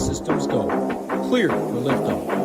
systems go. Clear for liftoff.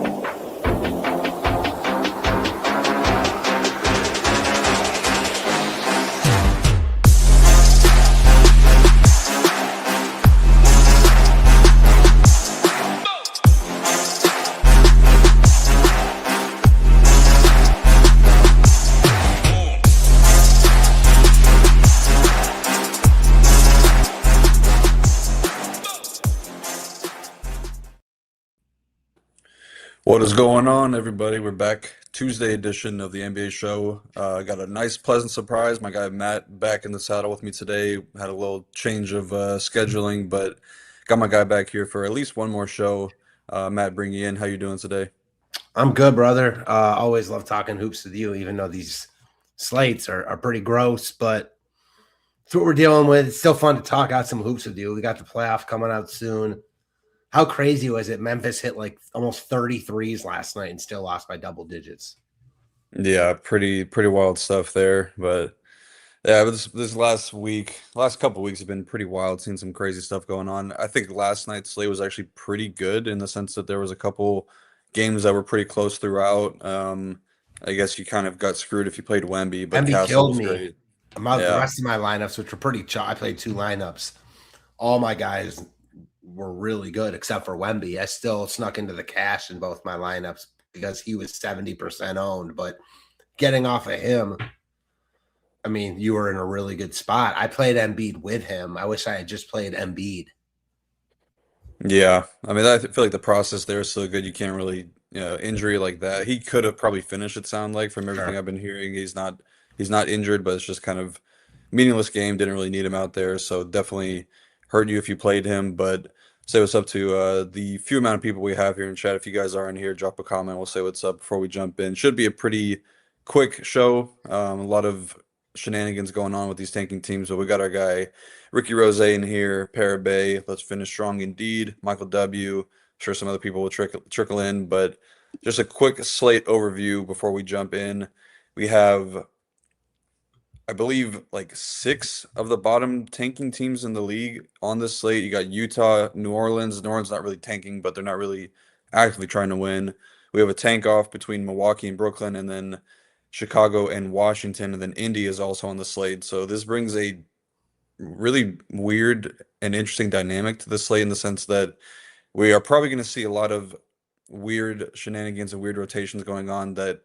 What is going on, everybody? We're back. Tuesday edition of the NBA show. Got a nice, pleasant surprise. My guy Matt back in the saddle with me today. Had a little change of scheduling, but got my guy back here for at least one more show. Matt, bring you in. How you doing today? I'm good, brother. Always love talking hoops with you, even though these slates are pretty gross, but it's what we're dealing with. It's still fun to talk out some hoops with you. We got the playoff coming out soon. How crazy was it? Memphis hit like almost 33s last night and still lost by double digits. Yeah, pretty wild stuff there. But yeah, this last couple weeks have been pretty wild. Seen some crazy stuff going on. I think last night's slate was actually pretty good in the sense that there was a couple games that were pretty close throughout. I guess you kind of got screwed if you played Wemby, but Wemby Castle killed was me. great. The rest of my lineups, which were pretty I played two lineups. All my guys were really good except for Wemby. I still snuck into the cash in both my lineups because he was 70% owned. But getting off of him, I mean, you were in a really good spot. I played Embiid with him. I wish I had just played Embiid. Yeah, I mean, I feel like the process there is so good. You can't really, injury like that. He could have probably finished. It sound like from everything Sure. I've been hearing, he's not injured, but it's just kind of meaningless game. Didn't really need him out there, so definitely hurt you if you played him. But say what's up to the few amount of people we have here in chat. If you guys are in here, drop a comment. We'll say what's up before we jump in. Should be a pretty quick show. A lot of shenanigans going on with these tanking teams, but we got our guy Ricky Rose in here, Parabay. Let's finish strong indeed. Michael W. Sure, some other people will trickle in, but just a quick slate overview before we jump in. We have, I believe, like 6 of the bottom tanking teams in the league on this slate. You got Utah, New Orleans. New Orleans not really tanking, but they're not really actively trying to win. We have a tank off between Milwaukee and Brooklyn, and then Chicago and Washington, and then Indy is also on the slate. So this brings a really weird and interesting dynamic to the slate in the sense that we are probably going to see a lot of weird shenanigans and weird rotations going on that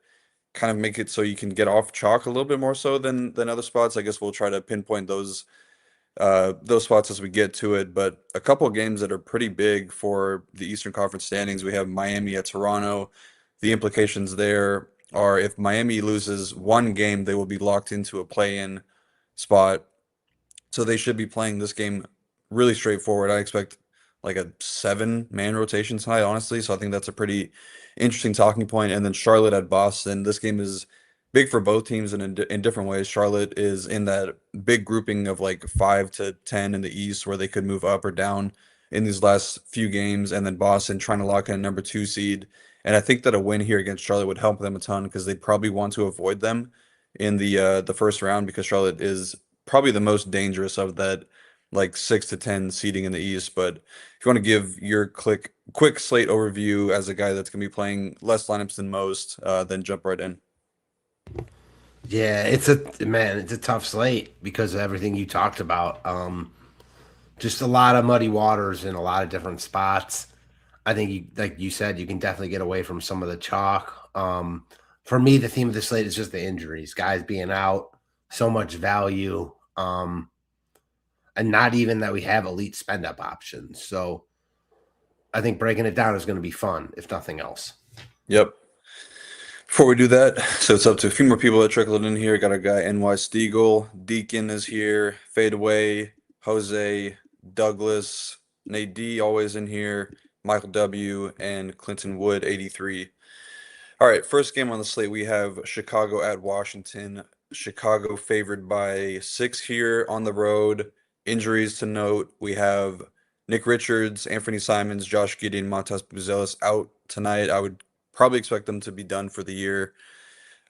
kind of make it so you can get off chalk a little bit more so than other spots. I guess we'll try to pinpoint those spots as we get to it. But a couple of games that are pretty big for the Eastern Conference standings. We have Miami at Toronto. The implications there are if Miami loses one game, they will be locked into a play-in spot. So they should be playing this game really straightforward. I expect like a 7-man rotation tonight, honestly. So I think that's a pretty interesting talking point. And then Charlotte at Boston. This game is big for both teams and in different ways. Charlotte is in that big grouping of like 5 to 10 in the East where they could move up or down in these last few games. And then Boston trying to lock in a number 2 seed. And I think that a win here against Charlotte would help them a ton because they'd probably want to avoid them in the first round because Charlotte is probably the most dangerous of that like 6 to 10 seeding in the East. But if you want to give your quick slate overview as a guy that's going to be playing less lineups than most, then jump right in. Yeah, it's a tough slate because of everything you talked about. Just a lot of muddy waters in a lot of different spots. I think like you said, you can definitely get away from some of the chalk. For me, the theme of the slate is just the injuries, guys being out, so much value, and not even that we have elite spend up options. So I think breaking it down is going to be fun, if nothing else. Yep. Before we do that, so it's up to a few more people that trickled in here. Got our guy NY Stiegel, Deacon is here, Fadeaway, Jose, Douglas, Nate D always in here, Michael W, and Clinton Wood 83. All right, first game on the slate, we have Chicago at Washington. Chicago favored by 6 here on the road. Injuries to note, we have Nick Richards, Anthony Simons, Josh Giddey, Montas Buzelis out tonight. I would probably expect them to be done for the year.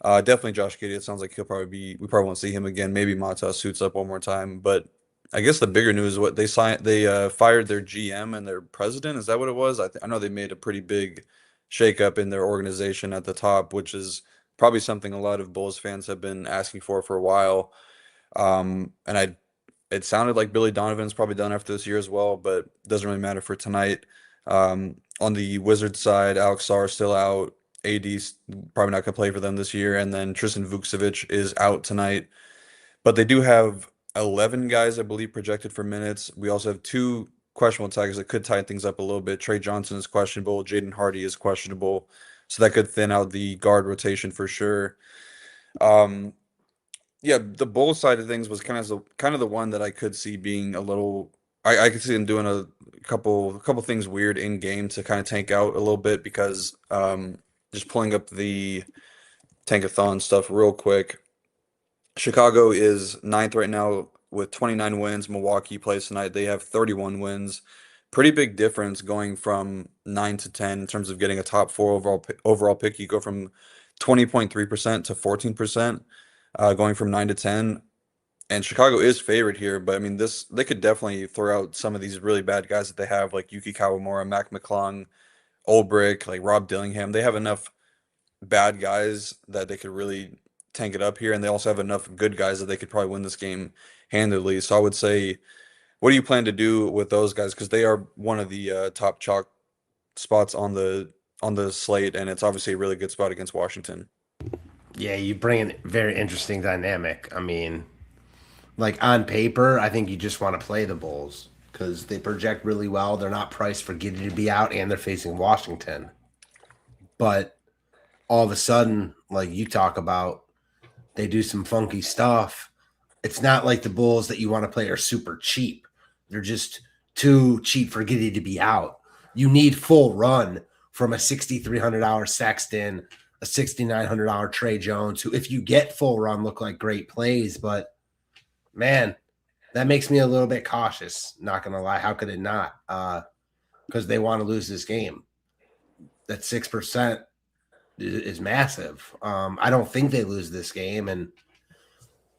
Definitely Josh Giddey. It sounds like we probably won't see him again. Maybe Montas suits up one more time, but I guess the bigger news is what they signed. They fired their GM and their president. Is that what it was? I know they made a pretty big shakeup in their organization at the top, which is probably something a lot of Bulls fans have been asking for a while. And it sounded like Billy Donovan's probably done after this year as well, but doesn't really matter for tonight. On the Wizards side, Alex Sarr is still out. AD's probably not going to play for them this year, and then Tristan Vukcevic is out tonight. But they do have 11 guys, I believe, projected for minutes. We also have two questionable tackles that could tighten things up a little bit. Trey Johnson is questionable. Jaden Hardy is questionable. So that could thin out the guard rotation for sure. Um, yeah, the Bulls side of things was kind of the one that I could see being a little. I could see them doing a couple things weird in game to kind of tank out a little bit because just pulling up the tankathon stuff real quick. Chicago is ninth right now with 29 wins. Milwaukee plays tonight. They have 31 wins. Pretty big difference going from 9 to 10 in terms of getting a top four overall pick. You go from 20.3% to 14%, going from 9 to 10. And Chicago is favored here, but I mean this they could definitely throw out some of these really bad guys that they have, like Yuki Kawamura, Mac McClung, Olbrick, like Rob Dillingham. They have enough bad guys that they could really tank it up here, and they also have enough good guys that they could probably win this game handily. So I would say, what do you plan to do with those guys? Because they are one of the top chalk spots on the slate, and it's obviously a really good spot against Washington. Yeah, you bring a very interesting dynamic. I mean, like on paper, I think you just want to play the Bulls because they project really well. They're not priced for Giddey to be out, and they're facing Washington. But all of a sudden, like you talk about, they do some funky stuff. It's not like the Bulls that you want to play are super cheap. They're just too cheap for Giddey to be out. You need full run from a $6,300 Sexton, a $6,900 Trey Jones, who, if you get full run, look like great plays. But man, that makes me a little bit cautious. Not gonna lie, how could it not? Because they want to lose this game. That 6% is massive. I don't think they lose this game, and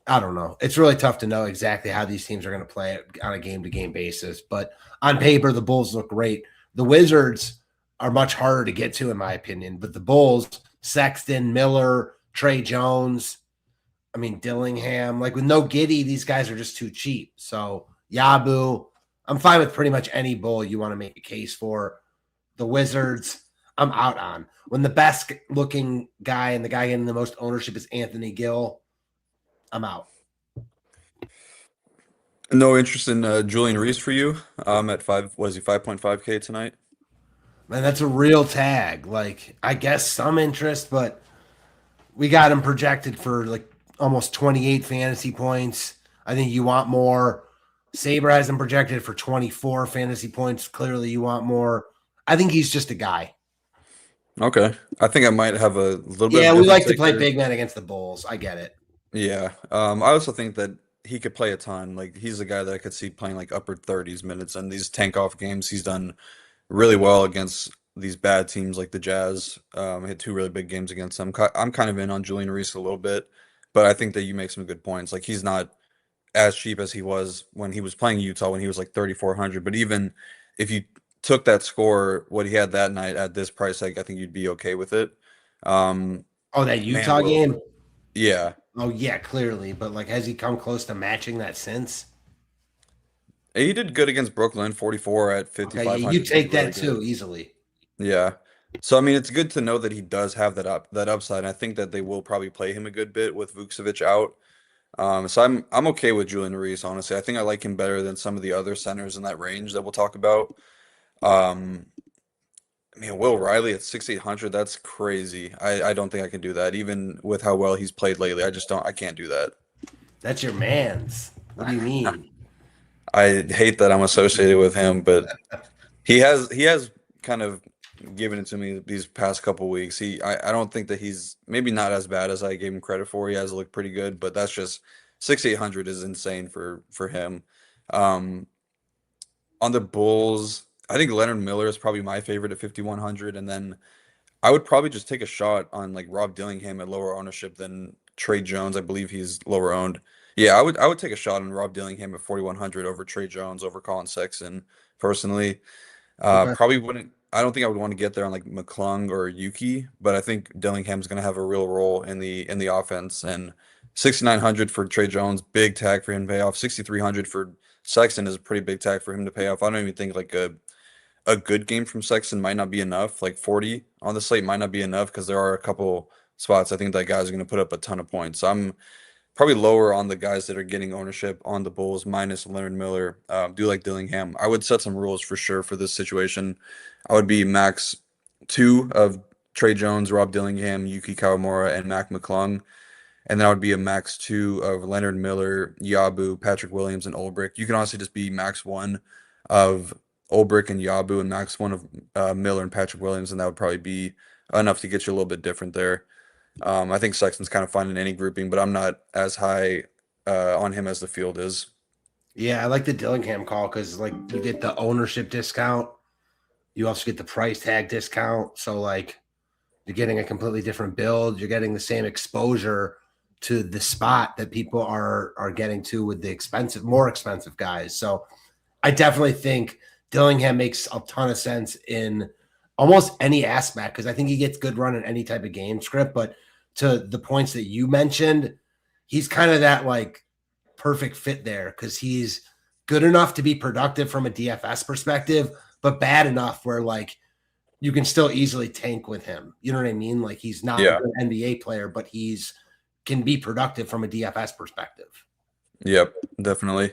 I don't know. It's really tough to know exactly how these teams are going to play it on a game-to-game basis. But on paper, the Bulls look great. The Wizards are much harder to get to, in my opinion. But the Bulls, Sexton, Miller, Trey Jones, I mean, Dillingham, like with no Giddey, these guys are just too cheap. So Yabu, I'm fine with pretty much any Bull you want to make a case for. The Wizards, I'm out on. When the best looking guy and the guy getting the most ownership is Anthony Gill, I'm out. No interest in Julian Reese for you. At five, was he 5.5K tonight? Man, that's a real tag. Like, I guess some interest, but we got him projected for like almost 28 fantasy points. I think you want more. Saber has him projected for 24 fantasy points. Clearly, you want more. I think he's just a guy. Okay, I think I might have a little bit. Yeah, of a we like different to take play there. big men against the Bulls. I get it. Yeah. I also think that he could play a ton. Like he's a guy that I could see playing like upper 30s minutes, and these tank off games he's done really well against these bad teams like the Jazz. Hit two really big games against them. I'm kind of in on Julian Reese a little bit, but I think that you make some good points. Like he's not as cheap as he was when he was playing Utah when he was like 3,400. But even if you took that score, what he had that night at this price, like I think you'd be okay with it. Um, Oh, that man, Utah Will. game? Yeah. Oh, yeah, clearly. But, like, has he come close to matching that since? He did good against Brooklyn, 44 at Okay, yeah, you 5,500. Did take really that good. too easily. Yeah. So I mean, it's good to know that he does have that upside. And I think that they will probably play him a good bit with Vukcevic out. So I'm okay with Julian Reese, honestly. I think I like him better than some of the other centers in that range that we'll talk about. Um, I mean, Will Riley at 6,800, that's crazy. I don't think I can do that, even with how well he's played lately. I can't do that. That's your man's. What do you mean? I hate that I'm associated with him, but he has kind of given it to me these past couple weeks. I don't think that he's maybe not as bad as I gave him credit for. He has looked pretty good, but that's just 6,800 is insane for him. Um, on the Bulls, I think Leonard Miller is probably my favorite at 5,100, and then I would probably just take a shot on like Rob Dillingham at lower ownership than Trey Jones. I believe he's lower owned. Yeah, I would take a shot on Rob Dillingham at 4,100 over Trey Jones over Colin Sexton personally. Okay. Probably wouldn't. I don't think I would want to get there on like McClung or Yuki, but I think Dillingham's going to have a real role in the offense. And 6,900 for Trey Jones, big tag for him to pay off. 6,300 for Sexton is a pretty big tag for him to pay off. I don't even think like a good game from Sexton might not be enough. Like 40 on the slate might not be enough because there are a couple spots I think that guy's going to put up a ton of points. So I'm probably lower on the guys that are getting ownership on the Bulls minus Leonard Miller. Do like Dillingham. I would set some rules for sure for this situation. I would be max two of Trey Jones, Rob Dillingham, Yuki Kawamura, and Mac McClung. And then I would be a max two of Leonard Miller, Yabu, Patrick Williams, and Ulbrich. You can honestly just be max one of Ulbrich and Yabu and max one of Miller and Patrick Williams, and that would probably be enough to get you a little bit different there. I think Sexton's kind of fine in any grouping, but I'm not as high on him as the field is. Yeah, I like the Dillingham call because like you get the ownership discount, you also get the price tag discount. So like you're getting a completely different build. You're getting the same exposure to the spot that people are getting to with the expensive, more expensive guys. So I definitely think Dillingham makes a ton of sense in almost any aspect because I think he gets good run in any type of game script. But to the points that you mentioned, he's kind of that like perfect fit there because he's good enough to be productive from a DFS perspective, but bad enough where like you can still easily tank with him. You know what I mean? Like he's not Yeah. an NBA player, but he's can be productive from a DFS perspective. Yep, definitely.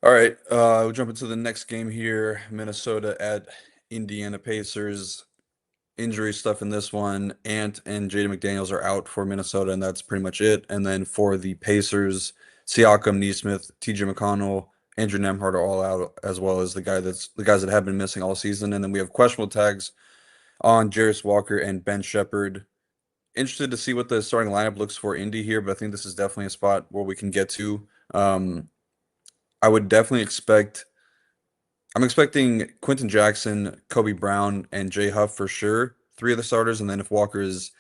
All right, we'll jump into the next game here. Minnesota at Indiana Pacers. Injury stuff in this one. Ant and Jaden McDaniels are out for Minnesota, and that's pretty much it. And then for the Pacers, Siakam, Neesmith, TJ McConnell, Andrew Nemhart are all out, as well as the guys that have been missing all season. And then we have questionable tags on Jarris Walker and Ben Shepherd. Interested to see what the starting lineup looks for Indy here, but I think this is definitely a spot where we can get to. I would definitely expect. I'm expecting Quentin Jackson, Kobe Brown, and Jay Huff for sure. Three of the starters, and then if Walker is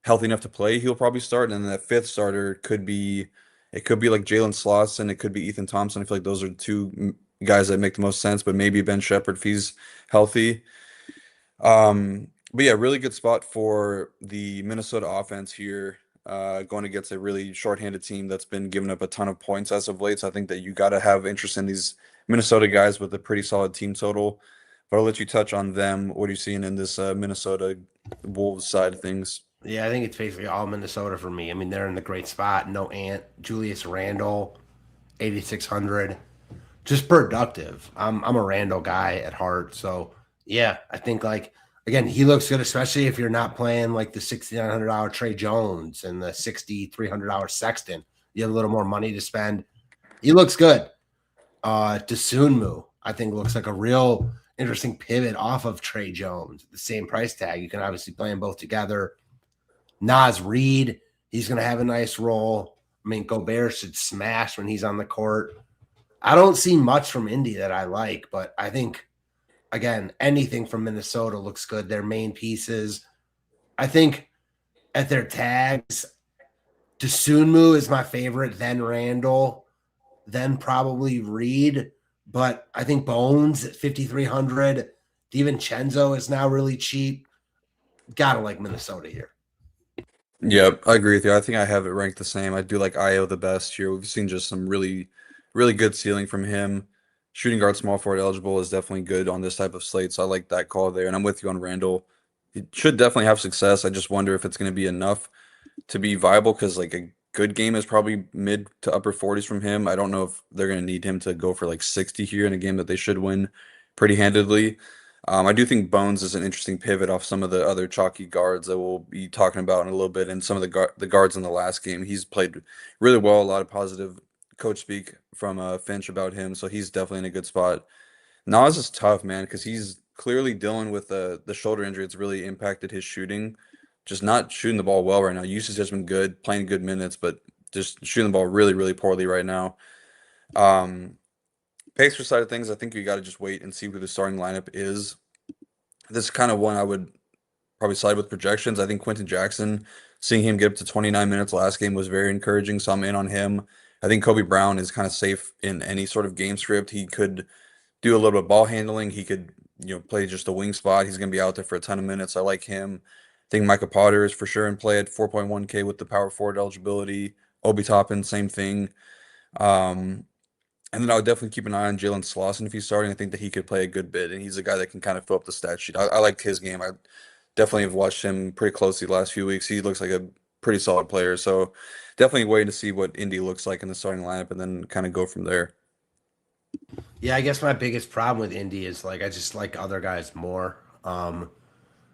healthy enough to play, he'll probably start. And then that fifth starter it could be like Jalen Slauson, it could be Ethan Thompson. I feel like those are two guys that make the most sense, but maybe Ben Shepherd if he's healthy. But yeah, really good spot for the Minnesota offense here, going against a really shorthanded team that's been giving up a ton of points as of late. So I think that you got to have interest in these Minnesota guys with a pretty solid team total. But I'll let you touch on them. What are you seeing in this Minnesota Wolves side of things? Yeah, I think it's basically all Minnesota for me. I mean, they're in the great spot. No Ant, Julius Randle, 8,600. Just productive. I'm a Randle guy at heart. So yeah, I think like again, he looks good, especially if you're not playing like the $6,900 Trey Jones and the $6,300 Sexton. You have a little more money to spend. He looks good. Desunmu, I think, looks like a real interesting pivot off of Trey Jones. The same price tag. You can obviously play them both together. Nas Reed, he's going to have a nice role. I mean, Gobert should smash when he's on the court. I don't see much from Indy that I like, but I think, again, anything from Minnesota looks good. Their main pieces. I think at their tags, Desunmu is my favorite, then Randall, then probably Reed. But I think Bones at 5,300. DiVincenzo is now really cheap. Gotta like Minnesota here. Yep, I agree with you. I think I have it ranked the same. I do like Io the best here. We've seen just some really, really good ceiling from him. Shooting guard small forward eligible is definitely good on this type of slate, so I like that call there. And I'm with you on Randall. He should definitely have success. I just wonder if it's going to be enough to be viable because like a good game is probably mid to upper 40s from him. I don't know if they're going to need him to go for like 60 here in a game that they should win pretty handedly. I do think Bones is an interesting pivot off some of the other chalky guards that we'll be talking about in a little bit, and some of the guards in the last game. He's played really well. A lot of positive coach speak from Finch about him, so he's definitely in a good spot. Nas is tough, man, because he's clearly dealing with the shoulder injury. It's really impacted his shooting. Just not shooting the ball well right now. Usage has been good, playing good minutes, but just shooting the ball really, really poorly right now. Um, Pacers side of things, I think you got to just wait and see who the starting lineup is. This is kind of one I would probably side with projections. I think Quentin Jackson, seeing him get up to 29 minutes last game was very encouraging, so I'm in on him. I think Kobe Brown is kind of safe in any sort of game script. He could do a little bit of ball handling. He could, play just a wing spot. He's going to be out there for a ton of minutes. I like him. I think Micah Potter is for sure in play at 4.1K with the power forward eligibility. Obi Toppin, same thing. Um, and then I would definitely keep an eye on Jalen Slauson if he's starting. I think that he could play a good bit, and he's a guy that can kind of fill up the stat sheet. I liked his game. I definitely have watched him pretty closely the last few weeks. He looks like a pretty solid player. So definitely waiting to see what Indy looks like in the starting lineup and then kind of go from there. Yeah, I guess my biggest problem with Indy is like I just like other guys more.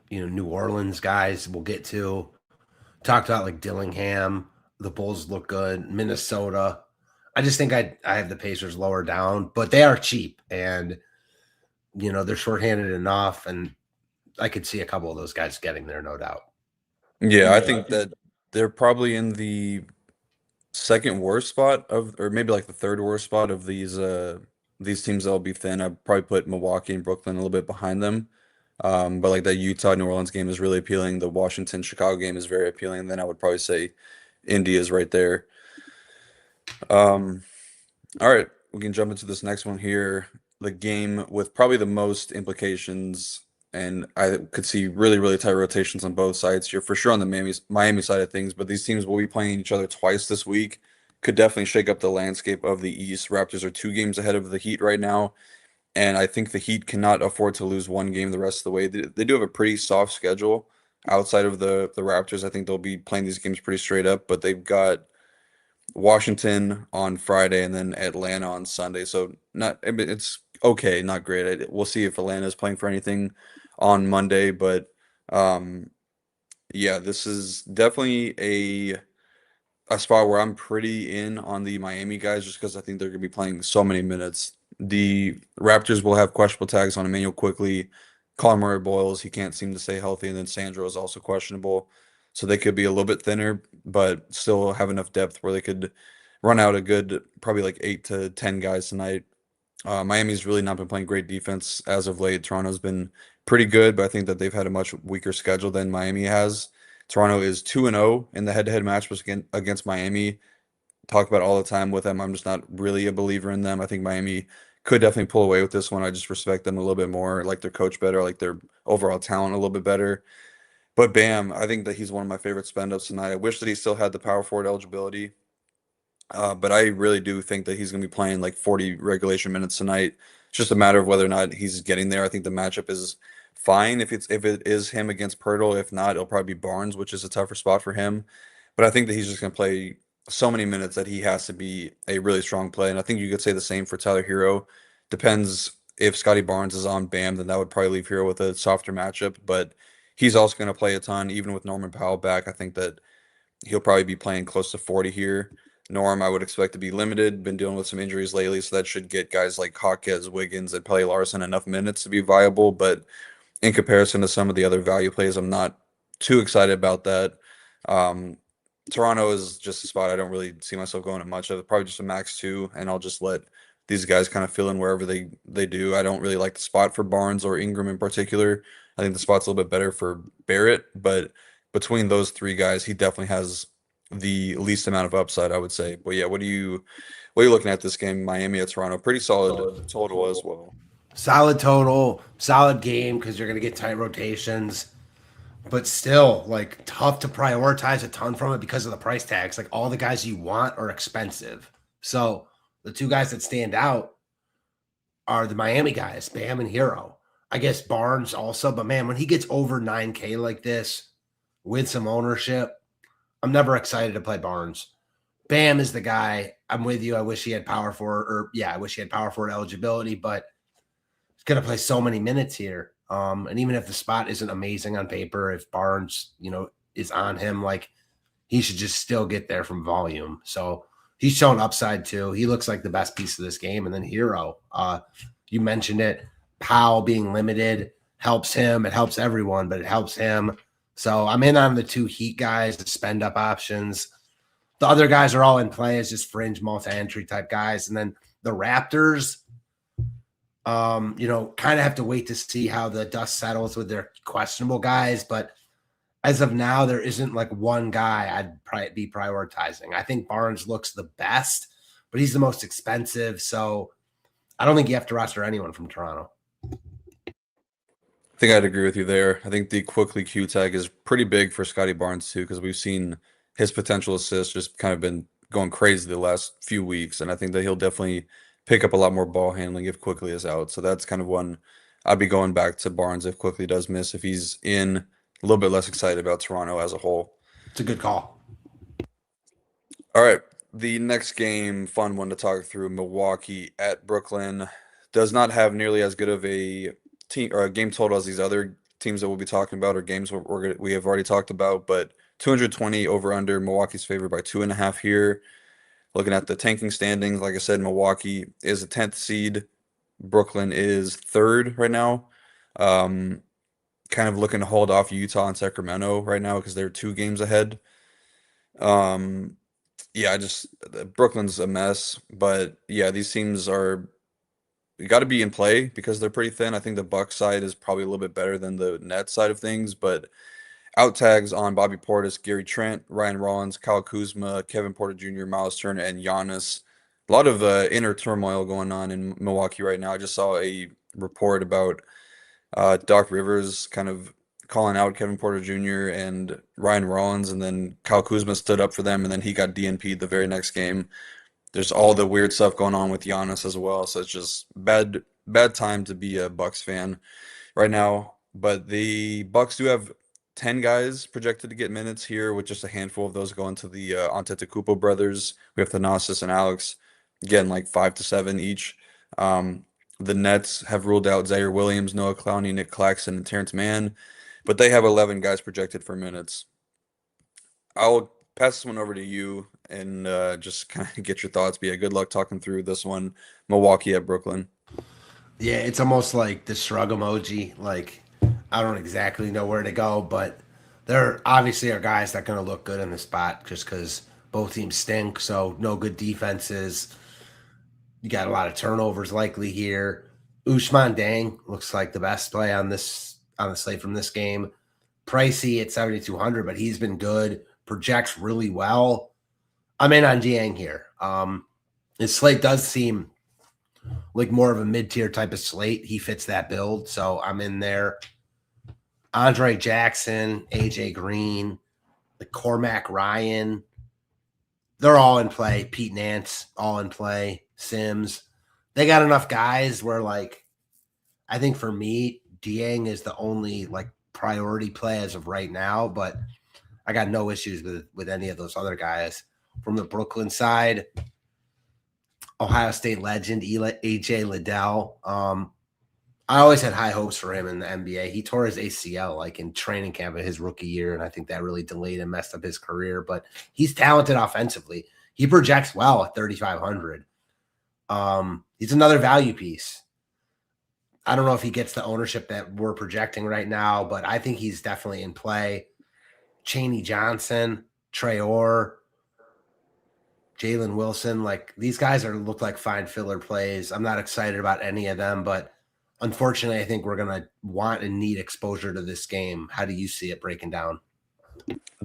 New Orleans guys we'll get to. Talked about like Dillingham. The Bulls look good. Minnesota. I just think I have the Pacers lower down, but they are cheap and they're shorthanded enough, and I could see a couple of those guys getting there, no doubt. Yeah, I think that they're probably in the second worst spot of, or maybe like the third worst spot of these teams that'll be thin. I'd probably put Milwaukee and Brooklyn a little bit behind them. But like that Utah New Orleans game is really appealing. The Washington Chicago game is very appealing. Then I would probably say Indy is right there. Um, all right, we can jump into this next one here. The game with probably the most implications, and I could see really, really tight rotations on both sides. You're for sure on the Miami side of things, but these teams will be playing each other twice this week. Could definitely shake up the landscape of the East. Raptors are 2 games ahead of the Heat right now, and I think the Heat cannot afford to lose one game the rest of the way. They do have a pretty soft schedule outside of the Raptors. I think they'll be playing these games pretty straight up, but they've got Washington on Friday and then Atlanta on Sunday. So not, I mean, it's okay, not great. We'll see if Atlanta is playing for anything on Monday, but um, yeah, this is definitely a spot where I'm pretty in on the Miami guys just because I think they're going to be playing so many minutes. The Raptors will have questionable tags on Emmanuel Quickly, Colin Murray Boyles. He can't seem to stay healthy, and then Sandro is also questionable. So they could be a little bit thinner, but still have enough depth where they could run out a good, probably like 8 to 10 guys tonight. Miami's really not been playing great defense as of late. Toronto's been pretty good, but I think that they've had a much weaker schedule than Miami has. Toronto is 2-0 in the head-to-head matchups against Miami. Talk about it all the time with them. I'm just not really a believer in them. I think Miami could definitely pull away with this one. I just respect them a little bit more. I like their coach better. I like their overall talent a little bit better. But Bam, I think that he's one of my favorite spend ups tonight. I wish that he still had the power forward eligibility. But I really do think that he's going to be playing like 40 regulation minutes tonight. It's just a matter of whether or not he's getting there. I think the matchup is fine if it is him against Pirtle. If not, it'll probably be Barnes, which is a tougher spot for him. But I think that he's just going to play so many minutes that he has to be a really strong play. And I think you could say the same for Tyler Hero. Depends if Scotty Barnes is on Bam, then that would probably leave Hero with a softer matchup. But he's also going to play a ton, even with Norman Powell back. I think that he'll probably be playing close to 40 here. Norm, I would expect to be limited. Been dealing with some injuries lately, so that should get guys like Hawkes, Wiggins, and Pelly Larson enough minutes to be viable. But in comparison to some of the other value plays, I'm not too excited about that. Um, Toronto is just a spot I don't really see myself going at much of. Probably just a max 2, and I'll just let these guys kind of fill in wherever they do. I don't really like the spot for Barnes or Ingram in particular. I think the spot's a little bit better for Barrett, but between those 3 guys, he definitely has the least amount of upside, I would say. But yeah, what are you looking at this game, Miami or Toronto? Pretty solid total as well. Solid total, solid game because you're going to get tight rotations, but still like tough to prioritize a ton from it because of the price tags. Like all the guys you want are expensive. So the 2 guys that stand out are the Miami guys, Bam and Hero. I guess Barnes also, but man, when he gets over 9K like this with some ownership, I'm never excited to play Barnes. Bam is the guy. I'm with you. I wish he had power forward, I wish he had power forward eligibility, but he's going to play so many minutes here. And even if the spot isn't amazing on paper, if Barnes, is on him, like he should just still get there from volume. So he's shown upside too. He looks like the best piece of this game. And then Hero, you mentioned it. Powell being limited helps him. It helps everyone, but it helps him. So I'm in on the 2 Heat guys, the spend up options. The other guys are all in play as just fringe multi-entry type guys. And then the Raptors, Kind of have to wait to see how the dust settles with their questionable guys. But as of now, there isn't like one guy I'd probably be prioritizing. I think Barnes looks the best, but he's the most expensive. So I don't think you have to roster anyone from Toronto. I think I'd agree with you there. I think the quickly Q tag is pretty big for Scotty Barnes too, because we've seen his potential assists just kind of been going crazy the last few weeks, and I think that he'll definitely pick up a lot more ball handling if Quickly is out. So that's kind of one I'd be going back to Barnes if Quickly does miss. If he's in, a little bit less excited about Toronto as a whole. It's a good call. All right, the next game, fun one to talk through. Milwaukee at Brooklyn does not have nearly as good of a team or a game total as these other teams that we'll be talking about or games we have already talked about, but 220 over under. Milwaukee's favored by 2.5 here. Looking at the tanking standings, like I said, Milwaukee is a 10th seed. Brooklyn is third right now. Um, Kind of looking to hold off Utah and Sacramento right now because they're 2 games ahead. Um, yeah, Brooklyn's a mess, but yeah, these teams are got to be in play because they're pretty thin. I think the Bucks side is probably a little bit better than the Nets side of things, but out tags on Bobby Portis, Gary Trent, Ryan Rollins, Kyle Kuzma, Kevin Porter Jr., Miles Turner, and Giannis. A lot of inner turmoil going on in Milwaukee right now. I just saw a report about Doc Rivers kind of calling out Kevin Porter Jr. and Ryan Rollins, and then Kyle Kuzma stood up for them, and then he got DNP'd the very next game. There's all the weird stuff going on with Giannis as well, so it's just bad time to be a Bucks fan right now. But the Bucks do have 10 guys projected to get minutes here, with just a handful of those going to the Antetokounmpo brothers. We have Thanasis and Alex getting like 5 to 7 each. The Nets have ruled out Zaire Williams, Noah Clowney, Nick Claxton, and Terrence Mann, but they have 11 guys projected for minutes. I'll pass this one over to you and just kind of get your thoughts. But yeah, good luck talking through this one. Milwaukee at Brooklyn. Yeah, it's almost like the shrug emoji. Like, I don't exactly know where to go, but there obviously are guys that are going to look good in the spot just because both teams stink. So, no good defenses. You got a lot of turnovers likely here. Usman Dang looks like the best play on the slate from this game. Pricey at 7,200, but he's been good. Projects really well. I'm in on Dieng here. His slate does seem like more of a mid-tier type of slate. He fits that build, so I'm in there. Andre Jackson, AJ Green, the Cormac Ryan, they're all in play. Pete Nance, all in play. Sims. They got enough guys where, like, I think for me, Dieng is the only like priority play as of right now, but I got no issues with any of those other guys. From the Brooklyn side, Ohio State legend AJ Liddell. I always had high hopes for him in the NBA. He tore his ACL like in training camp of his rookie year, and I think that really delayed and messed up his career. But he's talented offensively. He projects well at 3,500. He's another value piece. I don't know if he gets the ownership that we're projecting right now, but I think he's definitely in play. Chaney Johnson, Trey Orr, Jalen Wilson, like these guys look like fine filler plays. I'm not excited about any of them, but unfortunately, I think we're gonna want and need exposure to this game. How do you see it breaking down?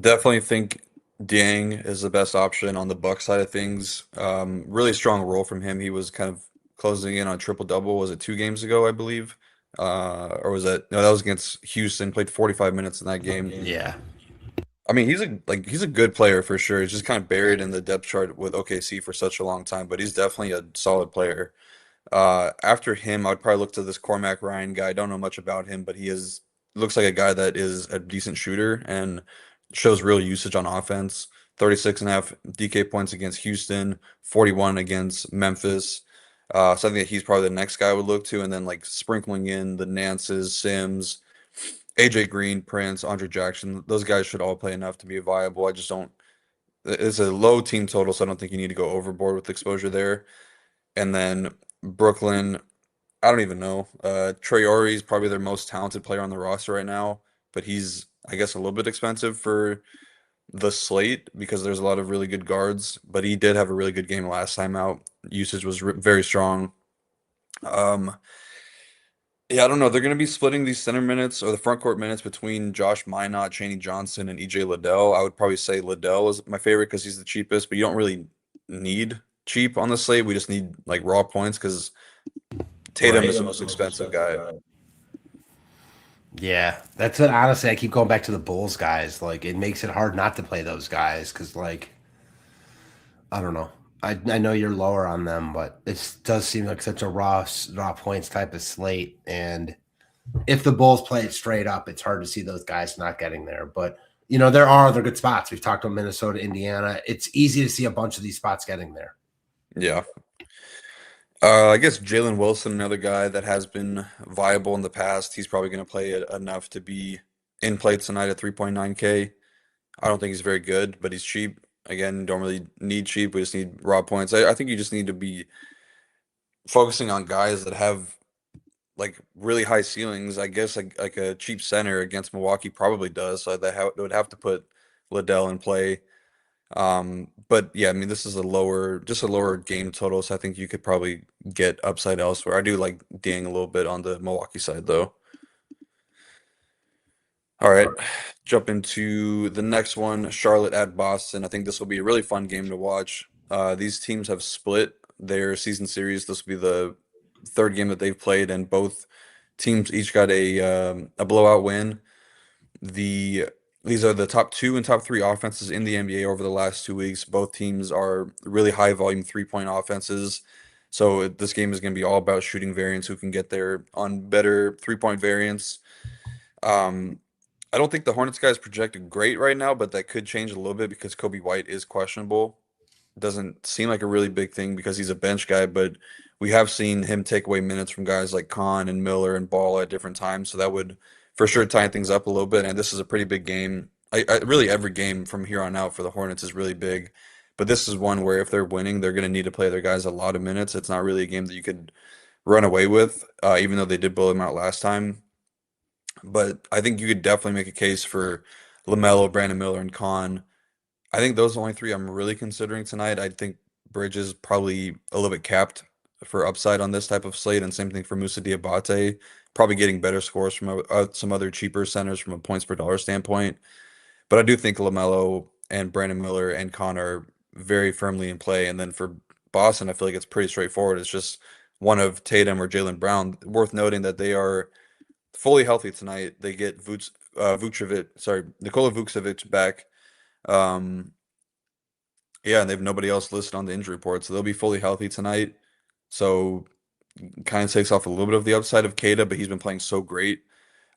Definitely think Dieng is the best option on the Buck side of things. Really strong role from him. He was kind of closing in on triple double. Was it 2 games ago, I believe? Or was that no? That was against Houston. Played 45 minutes in that game. Yeah. I mean, he's a good player for sure. He's just kind of buried in the depth chart with OKC for such a long time, but he's definitely a solid player. After him, I'd probably look to this Cormac Ryan guy. I don't know much about him, but he is looks like a guy that is a decent shooter and shows real usage on offense. 36.5 DK points against Houston, 41 against Memphis. So I think that he's probably the next guy I would look to, and then like sprinkling in the Nances, Sims, AJ Green, Prince, Andre Jackson. Those guys should all play enough to be viable. I just don't. It's a low team total, so I don't think you need to go overboard with exposure there. And then Brooklyn, I don't even know. Trey Ori is probably their most talented player on the roster right now, but he's, I guess, a little bit expensive for the slate because there's a lot of really good guards. But he did have a really good game last time out. Usage was very strong. Um, Yeah, I don't know. They're going to be splitting these center minutes or the front court minutes between Josh Minot, Chaney Johnson, and EJ Liddell. I would probably say Liddell is my favorite because he's the cheapest, but you don't really need cheap on the slate. We just need like raw points because Tatum is Right. the most expensive guy. Yeah, that's what honestly I keep going back to the Bulls guys. Like it makes it hard not to play those guys because like I don't know. I know you're lower on them, but it does seem like such a raw points type of slate. And if the Bulls play it straight up, it's hard to see those guys not getting there. But there are other good spots. We've talked about Minnesota, Indiana. It's easy to see a bunch of these spots getting there. Yeah. I guess Jalen Wilson, another guy that has been viable in the past. He's probably going to play it enough to be in play tonight at 3.9K. I don't think he's very good, but he's cheap. Again, don't really need cheap. We just need raw points. I think you just need to be focusing on guys that have like really high ceilings. I guess like a cheap center against Milwaukee probably does. So they would have to put Liddell in play. But yeah, I mean this is just a lower game total, so I think you could probably get upside elsewhere. I do like Ding a little bit on the Milwaukee side though. All right, jump into the next one, Charlotte at Boston. I think this will be a really fun game to watch. These teams have split their season series. This will be the third game that they've played, and both teams each got a blowout win. The These are the top two and top three offenses in the NBA over the last 2 weeks. Both teams are really high volume 3-point offenses. So this game is going to be all about shooting variance, who can get there on better 3-point variance. Um, I don't think the Hornets guys projected great right now, but that could change a little bit because Kobe White is questionable. Doesn't seem like a really big thing because he's a bench guy, but we have seen him take away minutes from guys like Khan and Miller and Ball at different times. So that would for sure tighten things up a little bit. And this is a pretty big game. Really every game from here on out for the Hornets is really big. But this is one where if they're winning, they're going to need to play their guys a lot of minutes. It's not really a game that you could run away with, even though they did blow them out last time. But I think you could definitely make a case for LaMelo, Brandon Miller, and Khan. I think those are the only three I'm really considering tonight. I think Bridges probably a little bit capped for upside on this type of slate, and same thing for Musa Diabate. Probably getting better scores from some other cheaper centers from a points per dollar standpoint. But I do think LaMelo and Brandon Miller and Connor very firmly in play. And then for Boston, I feel like it's pretty straightforward. It's just one of Tatum or Jalen Brown. Worth noting that they are fully healthy tonight. They get Nikola Vucevic back. Um, yeah, and they have nobody else listed on the injury report, so they'll be fully healthy tonight. So kind of takes off a little bit of the upside of Kada, but he's been playing so great.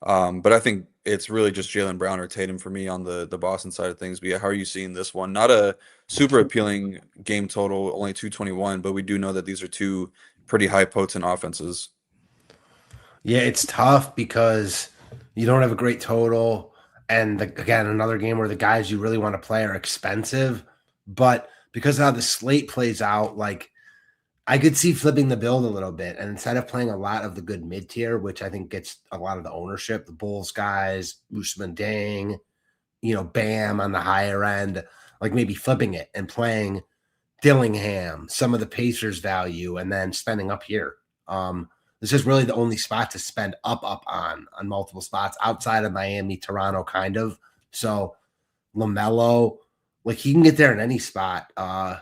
But I think it's really just Jalen Brown or Tatum for me on the Boston side of things. But yeah, how are you seeing this one? Not a super appealing game total, only 221, but we do know that these are two pretty high potent offenses. Yeah, it's tough because you don't have a great total. And again, another game where the guys you really want to play are expensive. But because of how the slate plays out, like I could see flipping the build a little bit. And instead of playing a lot of the good mid tier, which I think gets a lot of the ownership, the Bulls guys, Usman Dang, Bam on the higher end, like maybe flipping it and playing Dillingham, some of the Pacers value, and then spending up here. This is really the only spot to spend up on multiple spots outside of Miami, Toronto, kind of. So LaMelo, like he can get there in any spot. I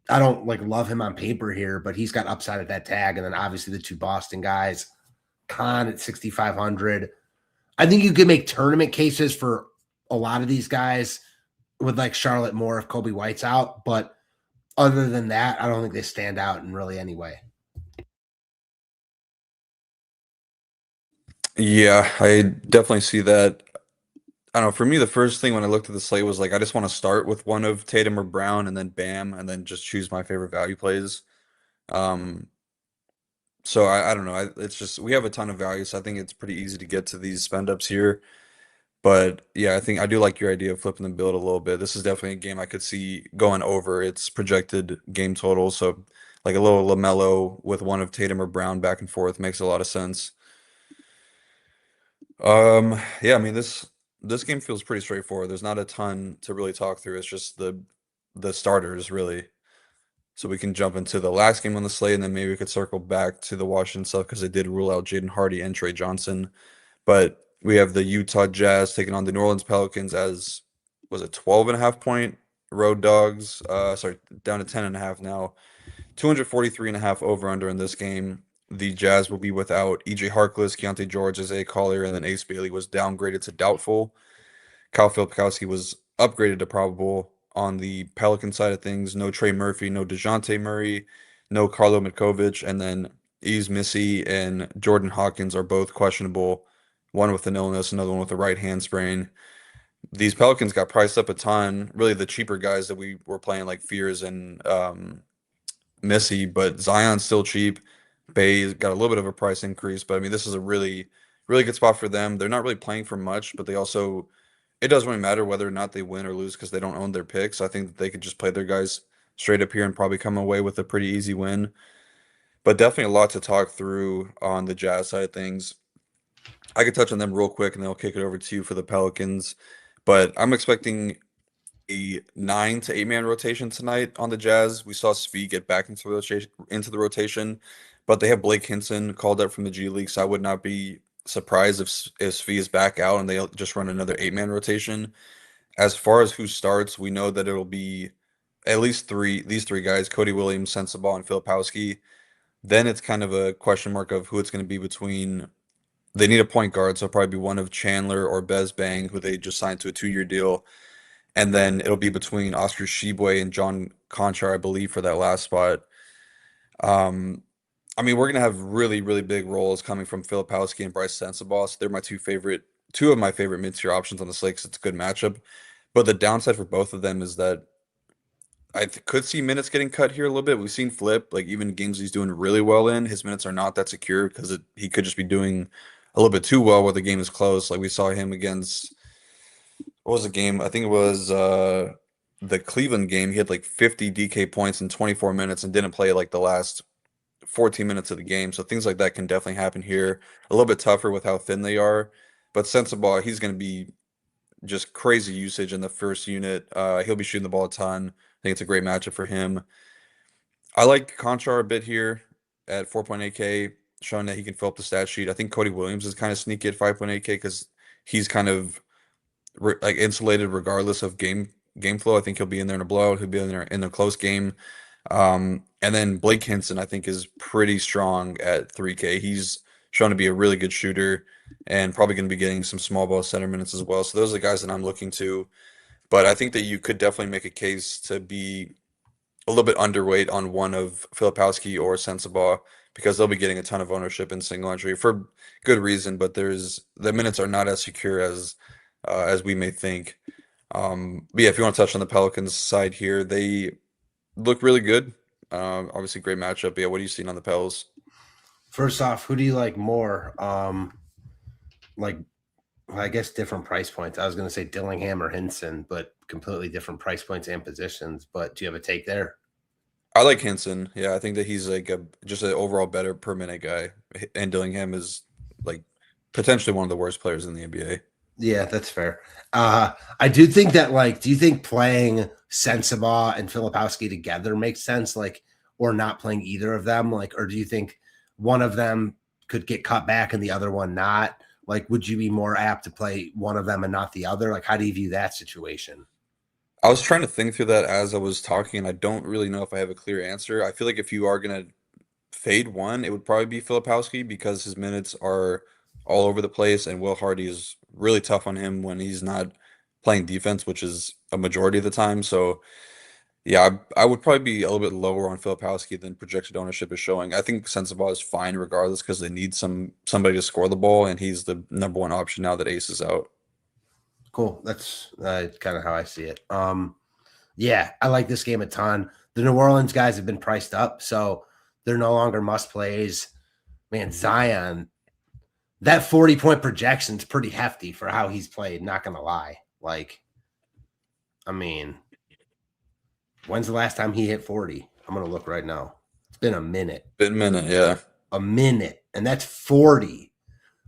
don't like love him on paper here, but he's got upside at that tag. And then obviously the two Boston guys, Khan at 6,500. I think you could make tournament cases for a lot of these guys with like Charlotte more if Kobe White's out, but other than that, I don't think they stand out in really any way. Yeah, I definitely see that. I don't know. For me, the first thing when I looked at the slate was like, I just want to start with one of Tatum or Brown, and then Bam, and then just choose my favorite value plays. Um, so I don't know. It's just we have a ton of value, so I think it's pretty easy to get to these spend ups here. But yeah, I think I do like your idea of flipping the build a little bit. This is definitely a game I could see going over its projected game total. So like a little LaMelo with one of Tatum or Brown back and forth makes a lot of sense. Yeah, I mean this game feels pretty straightforward. There's not a ton to really talk through. It's just the starters really. So we can jump into the last game on the slate, and then maybe we could circle back to the Washington stuff because they did rule out Jaden Hardy and Trey Johnson. But we have the Utah Jazz taking on the New Orleans Pelicans as, was it 12.5 point road dogs? Sorry, down to 10.5 now. 243.5 over under in this game. The Jazz will be without EJ Harkless, Keontae George, Isaiah Collier, and then Ace Bailey was downgraded to doubtful. Kyle Filipowski was upgraded to probable on the Pelican side of things. No Trey Murphy, no DeJounte Murray, no Carlo Mitkovic, and then Yves Missy and Jordan Hawkins are both questionable. One with an illness, another one with a right hand sprain. These Pelicans got priced up a ton. Really, the cheaper guys that we were playing, like Fears and Missy, but Zion's still cheap. Bay's got a little bit of a price increase, but I mean, this is a really, really good spot for them. They're not really playing for much, but they also, it doesn't really matter whether or not they win or lose because they don't own their picks. I think that they could just play their guys straight up here and probably come away with a pretty easy win. But definitely a lot to talk through on the Jazz side of things. I could touch on them real quick and then I'll kick it over to you for the Pelicans. But I'm expecting a 9 to 8 man rotation tonight on the Jazz. We saw Svi get back into the rotation, but they have Blake Hinson called up from the G League, so I would not be surprised if Svi is back out and they just run another 8 man rotation. As far as who starts, we know that it'll be at least these three guys: Cody Williams, Sensabaugh, and Filipowski. Then it's kind of a question mark of who it's going to be between. They need a point guard, so it'll probably be one of Chandler or Bez Bang, who they just signed to a 2 year deal. And then it'll be between Oscar Shibwe and John Conchar, I believe, for that last spot. Um, I mean, we're gonna have really, really big roles coming from Filipowski and Bryce Sensabaugh. So they're two of my favorite mid-tier options on the slate 'cause it's a good matchup. But the downside for both of them is that could see minutes getting cut here a little bit. We've seen Flip, like even games he's doing really well in, his minutes are not that secure because he could just be doing a little bit too well where the game is close. Like we saw him against, what was the game? I think it was the Cleveland game. He had like 50 DK points in 24 minutes and didn't play like the last 14 minutes of the game. So things like that can definitely happen here. A little bit tougher with how thin they are. But Sensabaugh, he's going to be just crazy usage in the first unit. He'll be shooting the ball a ton. I think it's a great matchup for him. I like Conchar a bit here at 4.8K, showing that he can fill up the stat sheet. I think Cody Williams is kind of sneaky at 5.8K because he's kind of like insulated regardless of game flow. I think he'll be in there in a blowout. He'll be in there in a close game. And then Blake Hinson, I think, is pretty strong at 3K. He's shown to be a really good shooter and probably going to be getting some small ball center minutes as well. So those are the guys that I'm looking to. But I think that you could definitely make a case to be a little bit underweight on one of Filipowski or Sensabaugh because they'll be getting a ton of ownership in single entry for good reason. But the minutes are not as secure as we may think. But yeah, if you want to touch on the Pelicans side here, they look really good. Obviously, great matchup. But yeah, what are you seeing on the Pels? First off, who do you like more? Like, I guess different price points. I was going to say Dillingham or Hinson, but completely different price points and positions. But do you have a take there? I like Hinson. Yeah, I think that he's like just an overall better per minute guy. And Dillingham is like potentially one of the worst players in the NBA. Yeah, that's fair. I do think that, like, do you think playing Sensabaugh and Filipowski together makes sense? Like, or not playing either of them? Like, or do you think one of them could get cut back and the other one not? Like, would you be more apt to play one of them and not the other? Like, how do you view that situation? I was trying to think through that as I was talking, and I don't really know if I have a clear answer. I feel like if you are gonna fade one, it would probably be Filipowski because his minutes are all over the place, and Will Hardy is really tough on him when he's not playing defense, which is a majority of the time. So yeah, I would probably be a little bit lower on Filipowski than projected ownership is showing. I think Sensabaugh is fine regardless because they need somebody to score the ball, and he's the number one option now that Ace is out. Cool. That's kind of how I see it. Yeah, I like this game a ton. The New Orleans guys have been priced up, so they're no longer must plays. Man, Zion, that 40-point projection is pretty hefty for how he's played. Not gonna lie. Like, I mean, when's the last time he hit 40? I'm gonna look right now. It's been a minute. Been a minute, yeah. A minute, and that's 40.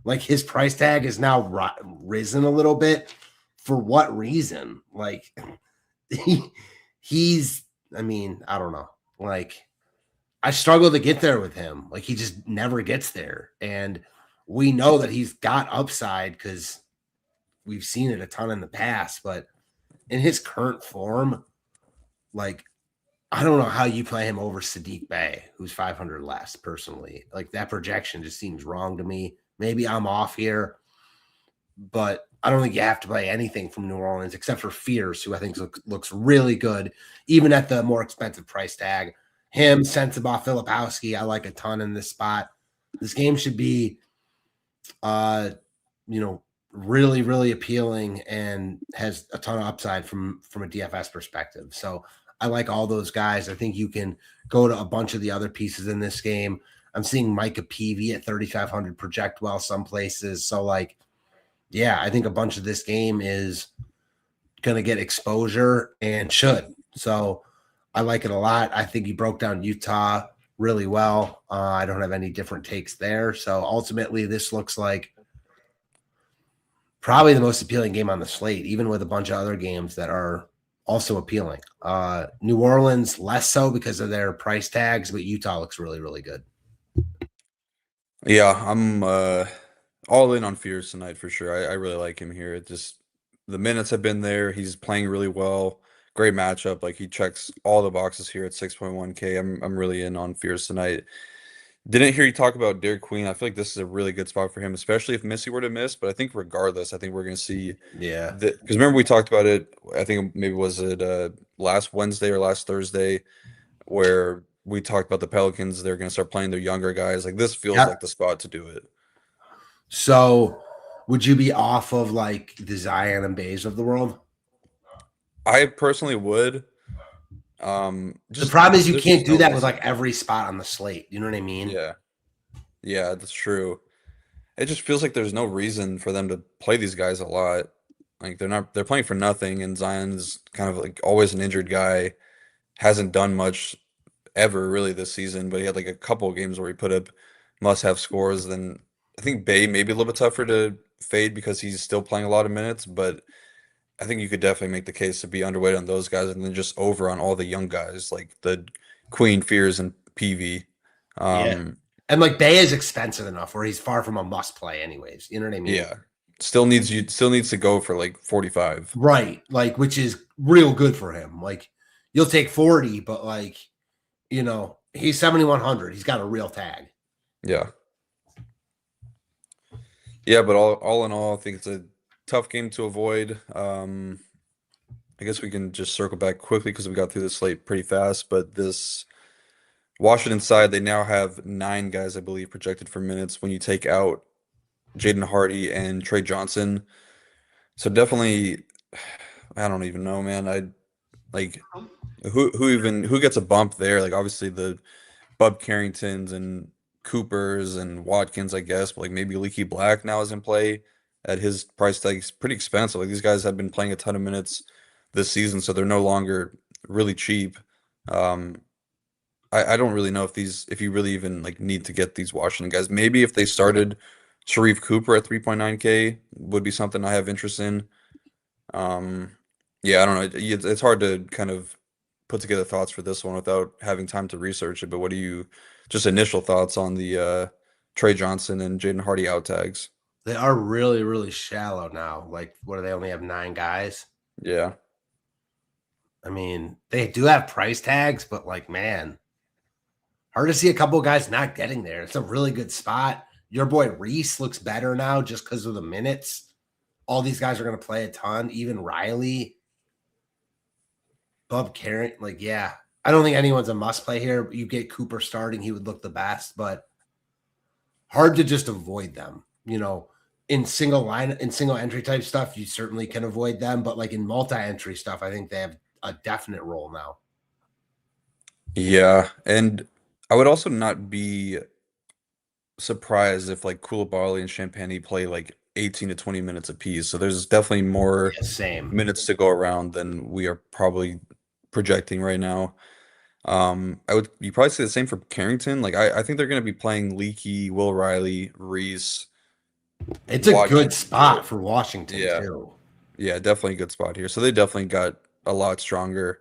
Like, his price tag is now risen a little bit. For what reason? Like, he's, I mean, I don't know. Like, I struggle to get there with him. Like, he just never gets there. And we know that he's got upside because we've seen it a ton in the past. But in his current form, like, I don't know how you play him over Sadiq Bey, who's 500 less, personally. Like, that projection just seems wrong to me. Maybe I'm off here, but I don't think you have to play anything from New Orleans except for Fierce, who I think looks really good, even at the more expensive price tag. Him, Sensabaugh, Filipowski, I like a ton in this spot. This game should be, really, really appealing and has a ton of upside from a DFS perspective. So I like all those guys. I think you can go to a bunch of the other pieces in this game. I'm seeing Micah Peavy at 3,500 project well some places. So, like, yeah, I think a bunch of this game is going to get exposure and should. So I like it a lot. I think you broke down Utah really well. I don't have any different takes there. So ultimately, this looks like probably the most appealing game on the slate, even with a bunch of other games that are also appealing. New Orleans, less so because of their price tags, but Utah looks really, really good. Yeah, I'm all in on Fierce tonight for sure. I really like him here. It just the minutes have been there. He's playing really well. Great matchup. Like he checks all the boxes here at 6.1K. I'm really in on Fierce tonight. Didn't hear you talk about Derek Queen. I feel like this is a really good spot for him, especially if Missy were to miss. But I think regardless, I think we're going to see Yeah. because remember we talked about it. I think maybe was it last Wednesday or last Thursday where we talked about the Pelicans. They're going to start playing their younger guys. Like this feels like the spot to do it. So would you be off of like the Zion and Bays of the world? I personally would. The problem is you can't do that with like every spot on the slate. You know what I mean? Yeah, that's true. It just feels like there's no reason for them to play these guys a lot. Like they're playing for nothing, and Zion's kind of like always an injured guy. Hasn't done much ever really this season, but he had like a couple of games where he put up must-have scores. Then I think Bay may be a little bit tougher to fade because he's still playing a lot of minutes, but I think you could definitely make the case to be underweight on those guys and then just over on all the young guys like the Queen, Fears, and PV. Yeah. And like Bay is expensive enough where he's far from a must play anyways. You know what I mean? Yeah. Still needs to go for like 45. Right. Like, which is real good for him. Like you'll take 40, but like, he's 7,100. He's got a real tag. Yeah. Yeah, but all in all, I think it's a tough game to avoid. I guess we can just circle back quickly because we got through the slate pretty fast. But this Washington side, they now have 9 guys, I believe, projected for minutes when you take out Jaden Hardy and Trey Johnson. So definitely, I don't even know, man. I like who gets a bump there? Like obviously the Bub Carringtons and Coopers and Watkins, I guess, but like maybe Leaky Black now is in play at his price tag. It's pretty expensive. Like these guys have been playing a ton of minutes this season, so they're no longer really cheap. I don't really know if you really even like need to get these Washington guys. Maybe if they started Sharif Cooper at 3.9K would be something I have interest in. Yeah, I don't know. It's hard to kind of put together thoughts for this one without having time to research it. But what do you just initial thoughts on the Trey Johnson and Jaden Hardy out tags? They are really, really shallow now. Like, what do they only have 9 guys? Yeah. I mean, they do have price tags, but like, man, hard to see a couple of guys not getting there. It's a really good spot. Your boy Reese looks better now just because of the minutes. All these guys are going to play a ton. Even Riley, Bub Carrot. Like, yeah, I don't think anyone's a must play here. You get Cooper starting, he would look the best, but hard to just avoid them. In single entry type stuff, you certainly can avoid them, but like in multi-entry stuff, I think they have a definite role now. Yeah, and I would also not be surprised if like Koulibaly and Champagny play like 18 to 20 minutes apiece. So there's definitely more minutes to go around than we are probably projecting right now. You probably say the same for Carrington. Like I think they're going to be playing Leaky, Will Riley, Reese. It's a good spot for Washington too. Yeah, definitely a good spot here. So they definitely got a lot stronger.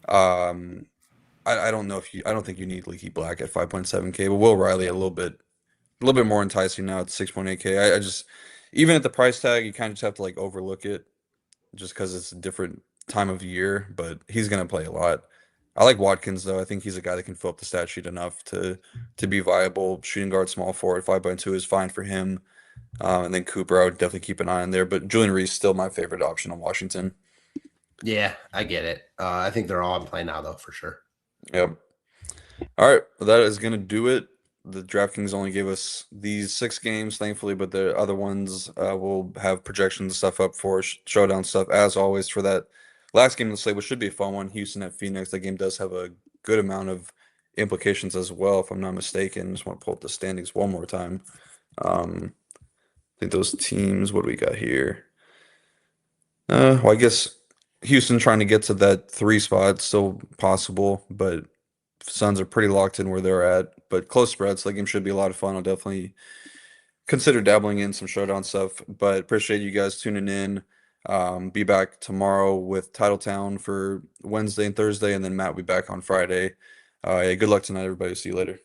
I I don't know if you I don't think you need Leaky Black at 5.7K, but Will Riley a little bit more enticing now at 6.8K. I just even at the price tag, you kind of just have to like overlook it just because it's a different time of year, but he's gonna play a lot. I like Watkins though. I think he's a guy that can fill up the stat sheet enough to be viable. Shooting guard, small forward, 5.2 is fine for him. And then Cooper, I would definitely keep an eye on there. But Julian Reese still my favorite option on Washington. Yeah, I get it. I think they're all in play now, though, for sure. Yep. All right, well, that is gonna do it. The DraftKings only gave us these 6 games, thankfully, but the other ones will have projections and stuff up for showdown stuff as always for that last game of the slate, which should be a fun one. Houston at Phoenix. That game does have a good amount of implications as well, if I'm not mistaken. Just want to pull up the standings one more time. I think those teams. What do we got here? Well, I guess Houston trying to get to that 3 spot still possible, but Suns are pretty locked in where they're at, but close spreads. So that game should be a lot of fun. I'll definitely consider dabbling in some showdown stuff, but appreciate you guys tuning in. Be back tomorrow with Titletown for Wednesday and Thursday, and then Matt will be back on Friday. Yeah, good luck tonight, everybody. See you later.